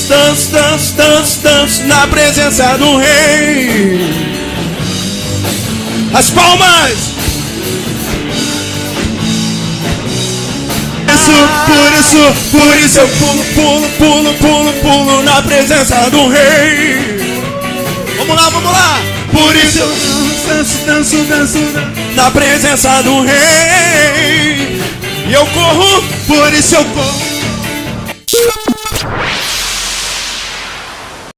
Dança na presença do rei. As palmas. Por isso eu pulo na presença do rei. Vamos lá. Por isso eu danço na presença do rei. E eu corro, por isso eu corro